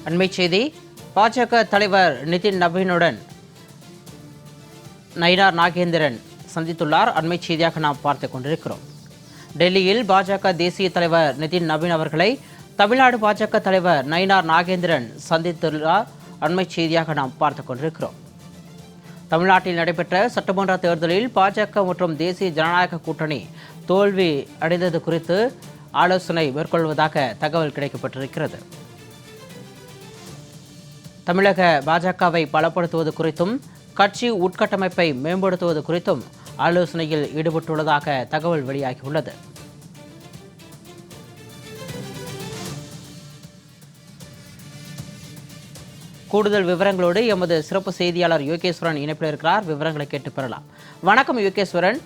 அண்மைச் செய்தி. பாஜக தலைவர் நிதின் நபீனுடன் நயினார் நாகேந்திரன் சந்தித்துள்ளார். அண்மைச் செய்தியாக நாம் பார்த்துக் கொண்டிருக்கிறோம். டெல்லியில் பாஜக தேசிய தலைவர் நிதின் நபீன் அவர்களை தமிழ்நாடு பாஜக தலைவர் நயினார் நாகேந்திரன் சந்தித்துள்ளார். அண்மைச் செய்தியாக நாம் பார்த்துக் கொண்டிருக்கிறோம். தமிழ்நாட்டில் நடைபெற்ற சட்டமன்ற தேர்தலில் பாஜக மற்றும் தேசிய ஜனநாயக கூட்டணி தோல்வி அடைந்தது குறித்து ஆலோசனை மேற்கொள்வதாக தகவல் கிடைக்கப்பட்டிருக்கிறது. தமிழக பாஜகவை பலப்படுத்துவது குறித்தும் கட்சி உட்கட்டமைப்பை மேம்படுத்துவது குறித்தும் ஆலோசனையில் ஈடுபட்டுள்ளதாக தகவல் வெளியாகியுள்ளது. கூடுதல் விவரங்களோடு எமது சிறப்பு செய்தியாளர் யோகேஸ்வரன் இணைப்பில் இருக்கிறார். விவரங்களை கேட்டு பெறலாம். வணக்கம் யோகேஸ்வரன்.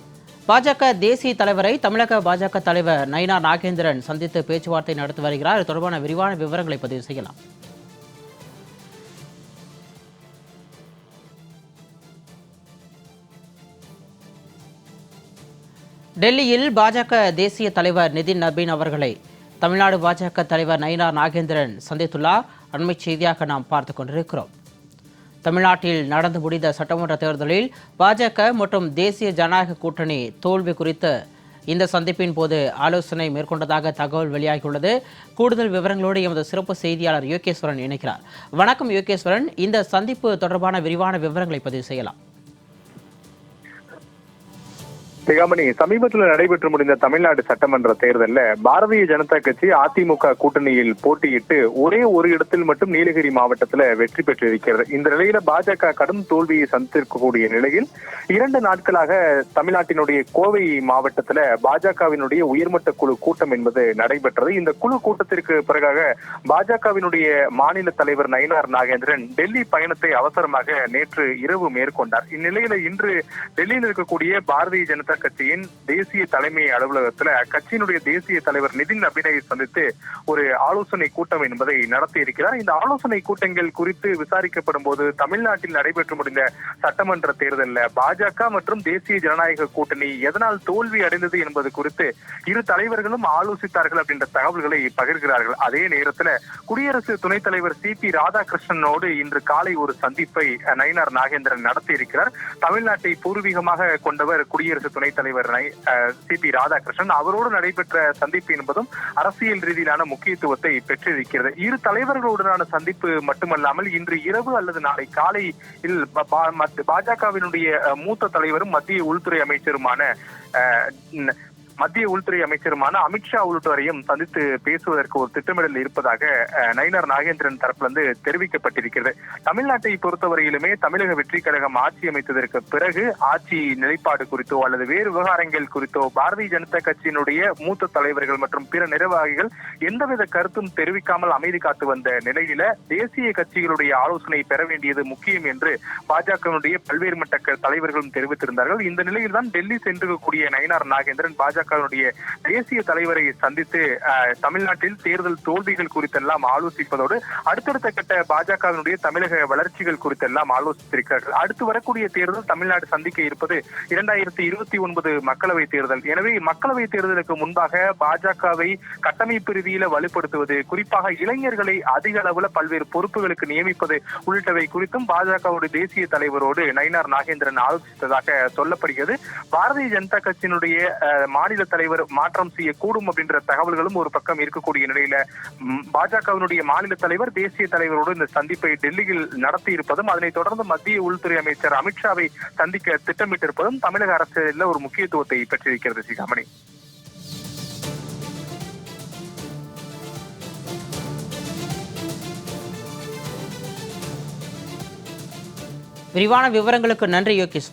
பாஜக தேசிய தலைவரை தமிழக பாஜக தலைவர் நயினார் நாகேந்திரன் சந்தித்து பேச்சுவார்த்தை நடத்தி வருகிறார். இது தொடர்பான விரிவான விவரங்களை பதிவு செய்யலாம். டெல்லியில் பாஜக தேசிய தலைவர் நிதின் நபீன் அவர்களை தமிழ்நாடு பாஜக தலைவர் நயினார் நாகேந்திரன் சந்தித்துள்ளார். அண்மைச் செய்தியாக நாம் பார்த்துக் கொண்டிருக்கிறோம். தமிழ்நாட்டில் நடந்து முடிந்த சட்டமன்ற தேர்தலில் பாஜக மற்றும் தேசிய ஜனநாயக கூட்டணி தோல்வி குறித்து இந்த சந்திப்பின் போது ஆலோசனை மேற்கொண்டதாக தகவல் வெளியாகியுள்ளது. கூடுதல் விவரங்களோடு எமது சிறப்பு செய்தியாளர் யோகேஸ்வரன் இணைக்கிறார். வணக்கம் யோகேஸ்வரன். இந்த சந்திப்பு தொடர்பான விரிவான விவரங்களை பதிவு செய்யலாம். சிகாமணி, சமீபத்தில் நடைபெற்று முடிந்த தமிழ்நாடு சட்டமன்ற தேர்தலில் பாரதிய ஜனதா கட்சி அதிமுக கூட்டணியில் போட்டியிட்டு ஒரே ஒரு இடத்தில் மட்டும் நீலகிரி மாவட்டத்தில் வெற்றி பெற்றிருக்கிறது. இந்த நிலையில பாஜக கடும் தோல்வியை சந்தித்திருக்கக்கூடிய நிலையில் 2 நாட்களாக தமிழ்நாட்டினுடைய கோவை மாவட்டத்தில் பாஜகவினுடைய உயர்மட்ட குழு கூட்டம் என்பது நடைபெற்றது. இந்த குழு கூட்டத்திற்கு பிறகாக பாஜகவினுடைய மாநில தலைவர் நயினார் நாகேந்திரன் டெல்லி பயணத்தை அவசரமாக நேற்று இரவு மேற்கொண்டார். இந்நிலையில இன்று டெல்லியில் இருக்கக்கூடிய பாரதிய ஜனதா கட்சியின் தேசிய தலைமை அலுவலகத்தில் கட்சியினுடைய தேசிய தலைவர் நிதின் நபீனை சந்தித்து ஒரு ஆலோசனை கூட்டம் என்பதை நடத்தி இருக்கிறார். இந்த ஆலோசனை கூட்டங்கள் குறித்து விசாரிக்கப்படும் போது தமிழ்நாட்டில் நடைபெற்று முடிந்த சட்டமன்ற தேர்தலில் பாஜக மற்றும் தேசிய ஜனநாயக கூட்டணி எதனால் தோல்வி அடைந்தது என்பது குறித்து இரு தலைவர்களும் ஆலோசித்தார்கள் அப்படின்ற தகவல்களை பகிர்கிறார்கள். அதே நேரத்தில் குடியரசு துணைத் தலைவர் CP ராதாகிருஷ்ணனோடு இன்று காலை ஒரு சந்திப்பை நயினார் நாகேந்திரன் நடத்தி இருக்கிறார். தமிழ்நாட்டை பூர்வீகமாக கொண்டவர் குடியரசு துணைத் தலைவர் CP ராதாகிருஷ்ணன். அவரோடு நடைபெற்ற சந்திப்பு என்பதும் அரசியல் ரீதியிலான முக்கியத்துவத்தை பெற்றிருக்கிறது. இரு தலைவர்களுடனான சந்திப்பு மட்டுமல்லாமல் இன்று இரவு அல்லது நாளை காலையில் பாஜகவினுடைய மூத்த தலைவரும் மத்திய உள்துறை அமைச்சருமான அமித்ஷா உள்ளிட்டோரையும் சந்தித்து பேசுவதற்கு ஒரு திட்டமிடல் இருப்பதாக நயினார் நாகேந்திரன் தரப்பிலிருந்து தெரிவிக்கப்பட்டிருக்கிறது. தமிழ்நாட்டை பொறுத்தவரையிலுமே தமிழக வெற்றி கழகம் ஆட்சி அமைத்ததற்கு பிறகு ஆட்சி நிலைப்பாடு குறித்தோ அல்லது வேறு விவகாரங்கள் குறித்தோ பாரதிய ஜனதா கட்சியினுடைய மூத்த தலைவர்கள் மற்றும் பிற நிர்வாகிகள் எந்தவித கருத்தும் தெரிவிக்காமல் அமைதி காத்து வந்த நிலையில தேசிய கட்சிகளுடைய ஆலோசனை பெற வேண்டியது முக்கியம் என்று பாஜகவினுடைய பல்வேறு மட்ட தலைவர்களும் தெரிவித்திருந்தார்கள். இந்த நிலையில் தான் டெல்லி சென்றிருக்கக்கூடிய நயினார் நாகேந்திரன் பாஜகவினுடைய தேசிய தலைவரை சந்தித்து தமிழ்நாட்டில் தேர்தல் தோல்விகள் குறித்தெல்லாம் ஆலோசிப்பதோடு அடுத்தடுத்த கட்ட பாஜகவினுடைய தமிழக வளர்ச்சிகள் குறித்தெல்லாம் ஆலோசித்திருக்கிறார்கள். அடுத்து வரக்கூடிய தேர்தல் தமிழ்நாடு சந்திக்க இருப்பது 2029 மக்களவை தேர்தல். எனவே மக்களவை தேர்தலுக்கு முன்பாக பாஜகவை கட்டமைப்பு ரீதியில வலுப்படுத்துவது, குறிப்பாக இளைஞர்களை அதிக அளவுல பல்வேறு பொறுப்புகளுக்கு நியமிப்பது உள்ளிட்டவை குறித்தும் பாஜகவுடைய தேசிய தலைவரோடு நயினார் நாகேந்திரன் ஆலோசித்ததாக சொல்லப்படுகிறது. பாரதிய ஜனதா கட்சியினுடைய மாநில தலைவர் மாற்றம் செய்யக்கூடும் அப்படின்ற தகவல்களும் ஒரு பக்கம் இருக்கக்கூடிய நிலையில பாஜகவினுடைய மாநில தலைவர் தேசிய தலைவரோடு இந்த சந்திப்பை டெல்லியில் நடத்தி இருப்பதும் அதனைத் தொடர்ந்து மத்திய உள்துறை அமைச்சர் அமித்ஷாவை சந்திக்க திட்டமிட்டிருப்பதும் தமிழக அரசியலில் ஒரு முக்கியத்துவத்தை பெற்றிருக்கிறது. சிகாமணி, விரிவான விவரங்களுக்கு நன்றி யோகேஷ்.